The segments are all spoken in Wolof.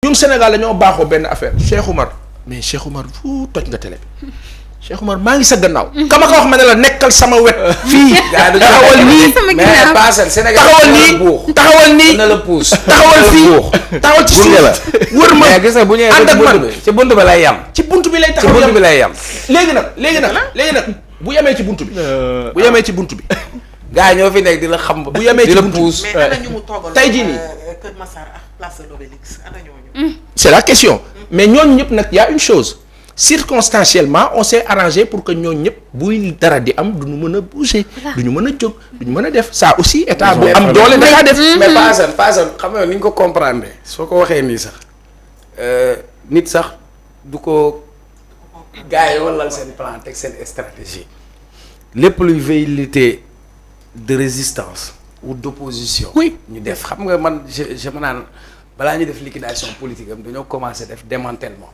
ñun Sénégal dañoo baaxoo benn affaire Cheikh Oumar mais Cheikh Oumar fu toj nga télé bi Cheikh Oumar maa ngi sa gannaaw. kama ko wax ma ne la nekkal sama wet. fii taxawal nii mais paasal Sénégal taxawal nii na la puus taxawal fii taxawal ci suuf wër ma mais gis nga bu ñëwee ànd ak man ci buntu bi lay yam. ci buntu bi lay taxaw ci buntu bi lay yam. léegi nag bu yemee ci buntu bi. bu yemee ci buntu bi. gars yi ñoo fi nekk di la xam. bu yemee ci buntu bi mais ana ñu mu toogal tey jii nii Kër Massar ak place de l'Obélisque ana ñooñu. c'est la question mais ñooñu ñëpp nag y a une chose circonstanciellement on s'est arrangé pour que ñooñu ñëpp buy dara di am duñu mën a bouger. duñu mën a jóg duñu mën a def ça aussi état bu am doole da def. mais paasan xam nga ni nga ko comprendre soo ko waxee nii sax nit sax du ko gars yi walal seen plan teg seen stratégie lépp luy velléité de résistance ou d'opposition. oui ñu def xam nga man je ma naan balaa ñu def liquidation politique am dañoo commencé def démantèlement.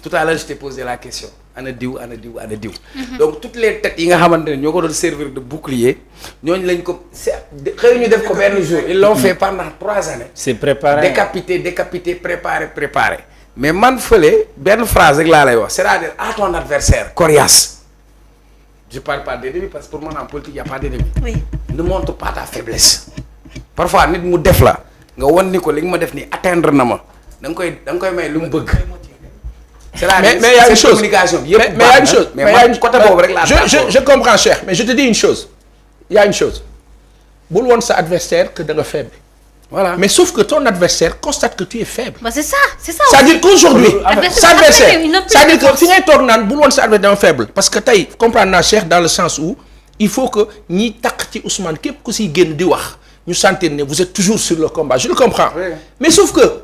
tout à l'heure je t'ai posé la question ana diw ana diw ana diw. donc toutes les têtes yi nga xamante ne ñoo ko doon servir de bouclier ñooñu lañ ko xëy ñu def ko benn jour. ils l'ont fait pendant 3 années. c'est préparé décapité préparé mais man fële benn phrase rek laa lay wax c'est-à-dire à ton adversaire coriace. je parle pas d'ennemi parce que pour moi en politique y a pas d'ennemi. oui ne montre pas ta faiblesse. parfois nit mu def la nga wan ni ko li nga ma def nii atteindre na ma da nga koy may lu mu bëgg. mais y a une chose communication mais y a une chose mais man côté boobu rek laa je comprends Cheikh mais je te dis une chose y a une chose bul woon sa adversaire que da nga faible. voilà mais sauf que ton adversaire constate que tu es faible. bah c'est ça. c'est-à-dire qu'aujourd'hui sa adversaire c'est-à-dire que fi ngay toog naan bul woon sa adversaire dama faible parce que tey comprendre naa Cheikh dans le sens où il faut que ñiy takk ci Ousmane képp ku siy génn di wax ñu sentir ne vous êtes toujours sur le combat je le comprends. Oui. Mais sauf que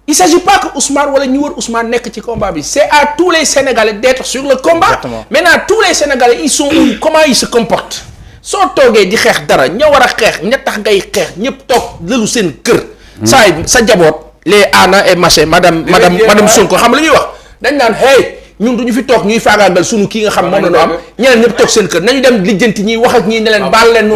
il s'agit pas que Ousmane wala ñu wër Ousmane nekk ci combat bi c'est à tous les Sénégalais d'être sur le combat. Exactement. Maintenant tous les Sénégalais ils sont où comment ils se comportent soo toogee di xeex dara ña war a xeex ña tax ngay xeex ñëpp toog lëlu seen kër. sa jaboot les Anna et machin madame Sonko xam la ñuy wax dañ naan hey ñun du ñu fi toog ñuy faagaagal sunu kii nga xam moom la ñu am ñeneen ñëpp toog seen kër nañu dem lijjanti ñiy wax ak ñii ne leen baal leen.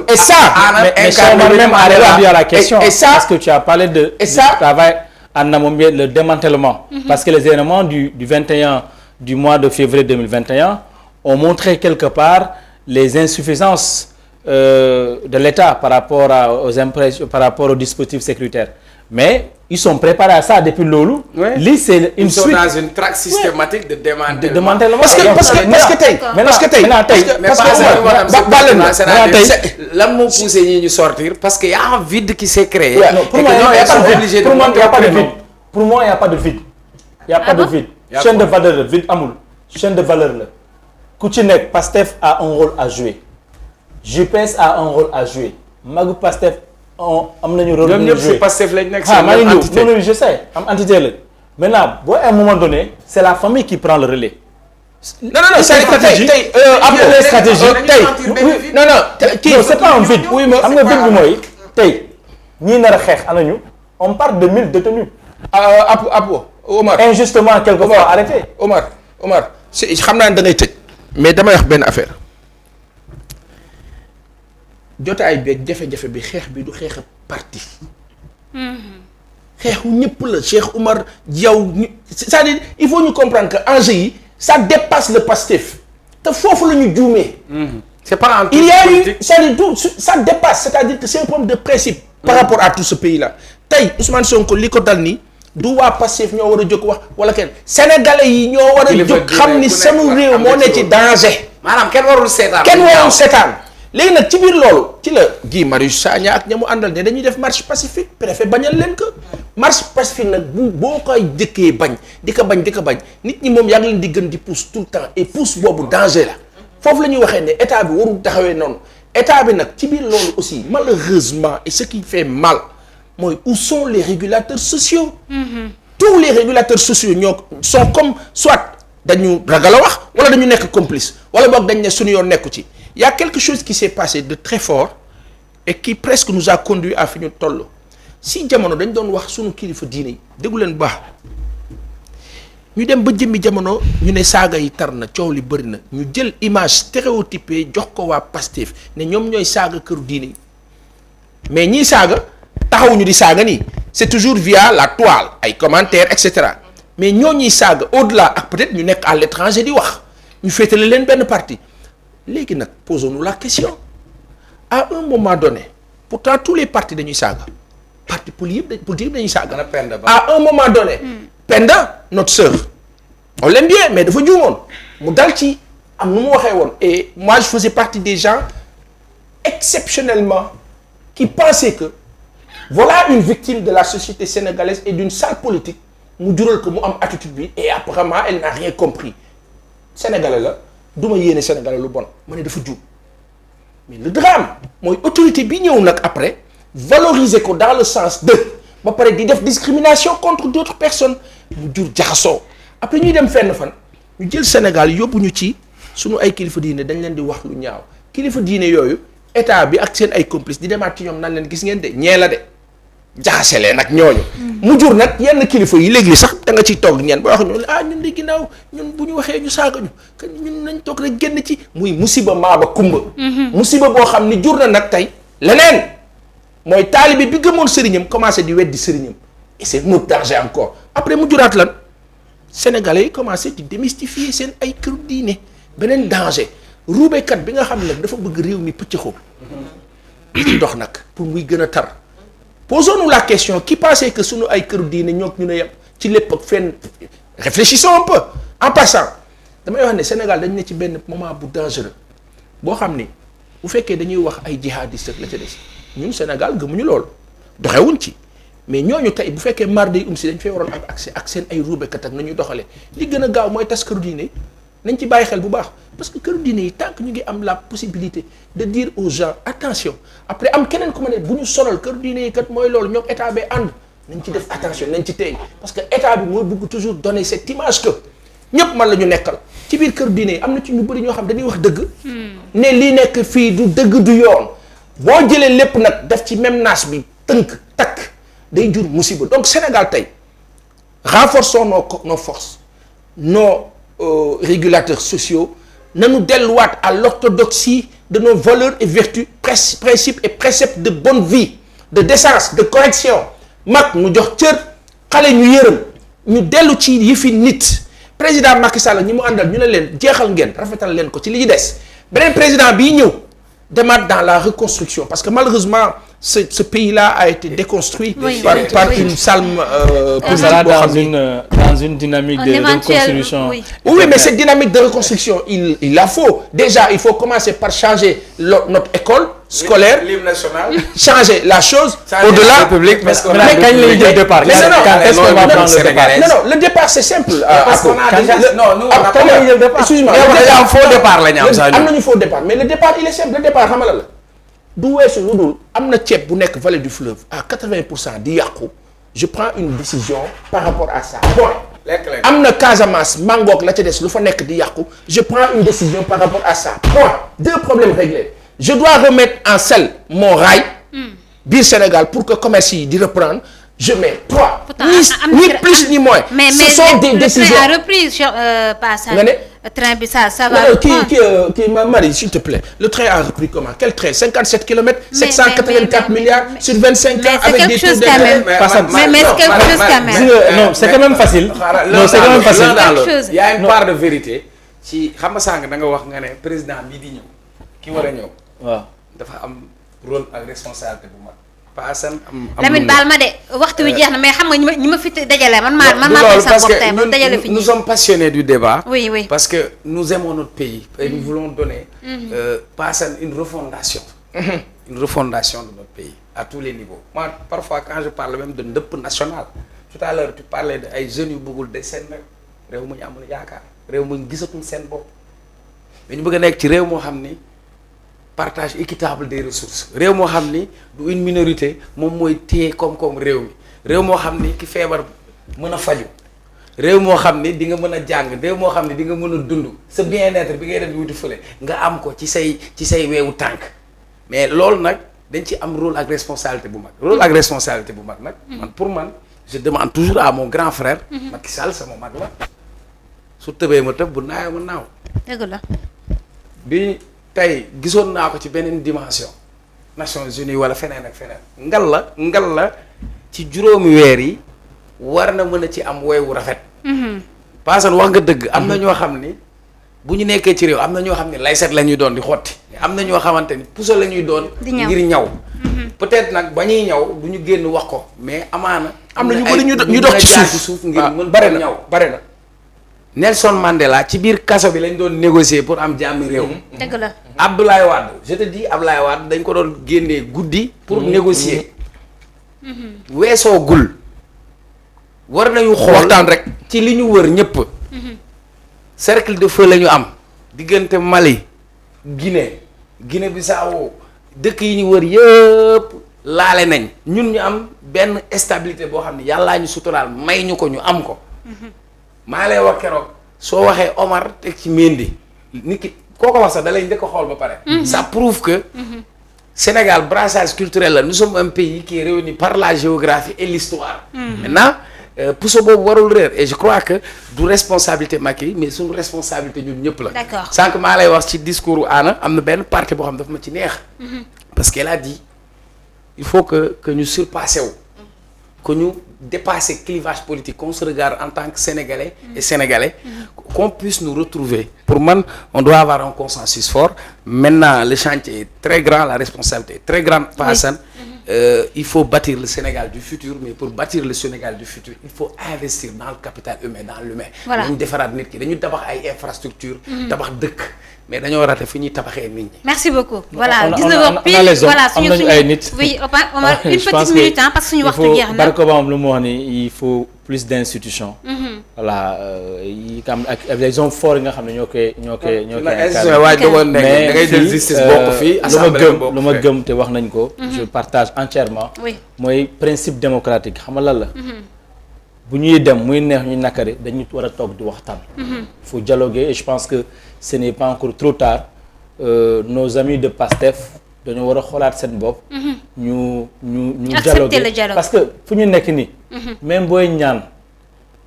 Et ça mais on va même arriver à la question parce que tu as parlé de travail en amont le démantèlement. Parce que les événements du 21 du mois de février 2021 ont montré quelque part les insuffisances de l'État par rapport par rapport aux dispositifs sécuritaires. Mais ils sont préparés à ça depuis loolu. Lii c'est une suite. Ils sont dans une traque systématique de démantèlement. parce que tey lan moo poussé ñi ñu sortir parce que y a un vide qui s'est créé. Pour moi il y a pas de vide. Pour moi il y a pas de vide. Il y a pas de vide. Chaîne de valeur la vide amul. Chaîne de valeur la. ku ci nekk Pastef a un rôle à jouer. JPS a un rôle à jouer. Magu Pastef am nañu rôle. ñoom ñëpp si Pastef lañ nekk. maa ngi ñëw non je sais am entité la maintenant boo à un moment donné c'est la famille qui prend le relais. non c'est stratégie tey après les stratégies tey non c'est pas un vide. xam nga vide bi mooy tey ñii nar a xeex ana ñu on parle de 1000 détenus. Omar injustement quelquefois arrêté. Omar xam naa ne da ngay tëj mais damay wax benn affaire jotaay beeg jafe-jafe bi xeex bi du xeex parti. xeexu ñëpp la Cheikh Oumar yow c'est-à-dire il faut ñu comprendre que enjeu yi ça dépasse le Pastef te foofu la ñu juumee. c'est pas un il y a eu c'est-à-dire tout ça dépasse c'est-à-dire que c'est un problème de principe. par rapport à tout ce pays là tey Ousmane Sonko li ko dal nii du waa Pastef ñoo war a jóg wax wala kenn sénégalais yi ñoo war a jóg xam ni sama réew moo ne ci danger. maanaam kenn warul seetaan. léegi nag ci biir loolu ci la Guy Marius Sagna ak ña mu àndal ne dañuy def marche pacifique préfet bañal leen ko marche pacifique nag boo koy jëkkee bañ di ko bañ nit ñi moom yaa ngi leen di gën di pousse tout le temps et pousse boobu danger la foofu la ñuy waxee ne état bi warul taxawee noonu état bi nag ci biir loolu aussi malheureusement et ce qui fait mal mooy où sont les régulateurs sociaux. tous les régulateurs sociaux ñoo sont comme soit dañu ragal a wax wala dañu nekk complice wala boog dañ ne suñu yoon nekku ci. Il y a quelque chose qui s'est passé de très fort et qui presque nous a conduit à fi ñu toll si jamono dañ doon wax sunu kilifa diine yi déggu leen baax ñu dem ba jëmmi jamono ñu ne saaga yi tar na coow li bëri na ñu jël image stéréotypée jox ko waa Pastef ne ñoom ñooy saaga këru diine yi mais ñii saaga taxawuñu di saaga nii c'est toujours via la toile ay commentaires et cetera mais ñoo ñuy saaga au-delà ak peut-être ñu nekk à l'étranger di wax ñu féetale leen benn parti léegi nag posons-nous la question à un moment donné pourtant tous les partis dañuy saaga parti politique dañuy saaga à un moment donné Penda notre sœur on l'aime bien mais dafa juumoon mu dal ci am nu mu waxee woon et moi je faisais partie des gens exceptionnellement qui pensaient que voilà une victime de la société sénégalaise et d'une sale politique mu jural ko mu am attitude bi et apparemment elle n'a rien compris sénégalais la du ma yéene sénégalais lu bon ma ne dafa juum mais le drame mooy autorité bi ñëw nag après valoriser ko dans le sens de ba pare di def discrimination contre d'autres personnes mu jur jaxasoo après ñuy dem fenn fan ñu jël Sénégal yóbbu ñu ci sunu ay kilifa diine dañ leen di wax lu ñaaw kilifa diine yooyu état bi ak seen ay complices di demaat ci ñoom nan leen gis ngeen de ñee la de jaxase leen nag ñooñu. mu jur nag yenn kilifa yi léegi sax da nga ciy toog ñeen boo wax ñu ñun de ginnaaw ñun bu ñu waxee ñu saaga ñu que ñun nañ toog rek génn ci muy musiba maaba kumba. musiba boo xam ni jur na nag tey leneen mooy taalibe bi gëmoon sëriñam commencé di weddi sëriñam et c'est un autre danger encore après mu juraat lan sénégalais yi commencé di démystifier seen ay këru diine beneen danger ruubekat bi nga xam ne nag dafa bëgg réew mi pëccëxoo li ci dox nag pour muy gën a tar. posons-nous la question qui pensait que sunu ay këru diine ñoo ñu ne yem ci lépp ak fenn réfléchissons un peu en passant damay wax ne Sénégal dañ ne ci benn moment bu dangereux boo xam ni bu fekkee dañuy wax ay jihadistes ak la ca des ñun Sénégal gëmuñu loolu doxewuñ ci mais ñooñu tey bu fekkee mardi si dañ fay waroon am accès ak seen ay ruubekat ak nañuy doxalee li gën a gaaw mooy tas këru diine nañ ci bàyyi xel bu baax parce que këru diine yi tant que ñu ngi am la possibilité de dire aux gens attention après am keneen ku ma ne bu ñu sonal këru diine yi kat mooy loolu ñoom état bi ànd nañ ci def attention nañ ci tey parce que état bi mooy bëgg toujours donner cette image que ñëpp man la ñu nekkal ci biir këru diine yi am na ci ñu bëri ñoo xam dañuy wax dëgg. ne lii nekk fii du dëgg du yoon boo jëlee lépp nag def ci même naas bi tënk takk day jur musiba donc Sénégal tey renforçons nos forces nos régulateurs sociaux nañu delluwaat à l'orthodoxie de nos valeurs et vertus principes et préceptes de bonne vie de décence de correction mag ñu jox cër xale ñu yërëm ñu dellu ci yëfi nit président Macky Sall ñi mu àndal ñu ne leen jeexal ngeen rafetal leen ko ci li ñu des beneen président bii ñëw demaat dans la reconstruction parce que malheureusement ce pays-là a été déconstruit par une salme politique dans une dynamique de reconstruction. Oui, mais cette dynamique de reconstruction, il la faut. Déjà, il faut commencer par changer notre école scolaire, l'hymne national, changer la chose au-delà. Mais quand il y a le départ, quand est-ce qu'on va prendre le départ? Non, le départ c'est simple. Parce qu'on a déjà nous on a pas le départ. Excuse-moi. un faux départ la ñu am sax. Am nañu faux départ, mais le départ il est simple. Le départ xam nga la du weesu lu dul am na ceeb bu nekk vallée du fleuve à 80% di yàqu je prends une décision par rapport à ça. Point. am na Casamance mangook la ca des lu fa nekk di yàqu je prends une décision par rapport à ça. Point. Deux problèmes réglés. Je dois remettre en selle mon rail biir Sénégal pour que commerce yi di reprendre. Je mets 3 ni plus ni moins. Mais ce sont des décisions. Le train a repris passage. Train bi ça va. Qui Marie s'il te plaît. Le train a repris comment? Quel train? 57 km, 784 milliards sur 25 ans avec des taux d'intérêt. Mais c'est quelque chose quand même. Non, c'est quand même facile. Non, c'est quand même facile. Il y a une part de vérité ci xam nga sànq da nga wax nga ne président bii di ñëw ki war a ñëw. waaw dafa am rôle ak responsabilité bu mag. Lamine baal ma de waxtu wi jeex na mais xam nga ñi ma fi dajale man maa sa bopp tey man dajale fi nous sommes passionnés du débat. Oui. Parce que nous aimons notre pays et nous voulons donner une refondation. Une refondation de notre pays à tous les niveaux. Moi parfois quand je parle même de ndëpp national tout à l'heure tu parlais de ay jeunes yu bëggul de seen rek réew mu ñu amul yaakaar réew mu ñu gisatul seen bopp mais ñu bëgg a nekk ci réew moo xam ni partage équitable des ressources réew moo xam ni du une minorité moom mooy téye koom-koom réew mi réew moo xam ni ki feebar mën a faju réew moo xam ni di nga mën a jàng réew moo xam ni di nga mën a dund sa bien-être bi ngay def wuti fële nga am ko ci say weewu tànk mais loolu nag dañ ci am rôle ak responsabilité bu mag rôle ak responsabilité bu mag nag man pour man je demande toujours à mon grand frère Macky Sall sama mag la su tëbee ma tëb bu naawee ma naaw dëgg la bi tey gisoon naa ko ci beneen dimension Nations Unies wala feneen ak feneen ngal la ci juróomi weer yi war na mën a ci am woy wu rafet. Paasan wax nga dëgg am na ñoo xam ni bu ñu nekkee ci réew am na ñoo xam ne layset la ñuy doon di xotti am na ñoo xamante ni puso la ñuy doon. ngir ñaw. peut-être nag ba ñuy ñaw du ñu génn wax ko mais amaana. am na ñu bëri ñu dox ci suuf ngir mën bare ko na ñaw. bare na. Nelson Mandela ci biir kaso bi lañ doon négocier pour am jàmmi réew. dëgg la. Abdoulaye Wade je te dis Abdoulaye Wade dañ ko doon génnee guddi pour négocier. weesoo gul. war nañu xool waxtaan rek ci li ñu wër ñëpp. cercle de feu la ñu am. diggante Mali. Guinée Bissau dëkk yi ñu wër yëpp laale nañ. ñun ñu am benn stabilité boo xam ne yàllaa ñu suturaal may ñu ko ñu am ko. maa lay wax keroog soo waxee Omar teg ci Mendy nit ki koo ko wax sax da lay njëkk a xool ba pare. ça prouve que. Sénégal brassage culturel la nous sommes un pays qui est réuni par la géographie et l'histoire. Maintenant puso boobu warul réer et je crois que du responsabilité Macky mais suñu responsabilité ñun ñëpp la. D'accord. Sànq maa lay wax ci discours Anna am na benn partie boo xam dafa ma ci neex. parce qu'elle a dit il faut que ñu surpassé wu. que ñu dépasser clivage politique qu'on se regarde en tant que Sénégalais et Sénégalais qu'on puisse nous retrouver. Pour moi, on doit avoir un consensus fort. Maintenant, le chantier est très grand, la responsabilité est très grande. Hassan, il faut bâtir le Sénégal du futur, mais pour bâtir le Sénégal du futur, il faut investir dans le capital humain, dans l'humain. Voilà. Dañu defaraat nit ki dañu tabax ay infrastructures. tabax dëkk mais dañoo raté fi ñuy tabaxee nit ñi. merci beaucoup. voilà 19 on heures a pile les hommes, voilà am nañu ay nit. oui on a une Je pense petite que minute parce que suñu waxtu jeex na. Barack Obama lu mu wax ni il faut plus d'institutions. voilà yi nga xam ak les hommes forts yi nga xam ne ñoo koy waaye dogoon nekk da ngay jël justice bokk fii lu ma gëm te wax nañ ko. je partage entièrement. oui mooy principe démocratique xam nga lan la. bu ñuy dem muy neex ñu nakari dañu war a toog di waxtaan. il faut dialoguer et je pense que ce n'est pas encore trop tard. Nos amis de PASTEF dañoo war a xoolaat seen bopp. ñu accepter le dialogue parce que fu ñu nekk nii. même booy ñaan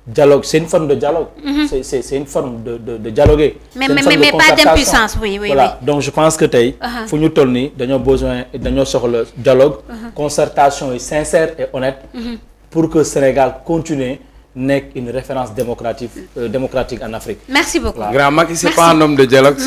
dialogue c'est une forme de dialogue. c'est une forme de dialoguer. mais pas d'impuissance oui. voilà donc je pense que tey. fu ñu toll nii dañoo soxla dialogue. concertation yi sincère et honnête. pour que Sénégal continue nekk une référence démocratique en Afrique. merci beaucoup. Grand Macky c'est pas un homme de dialogue.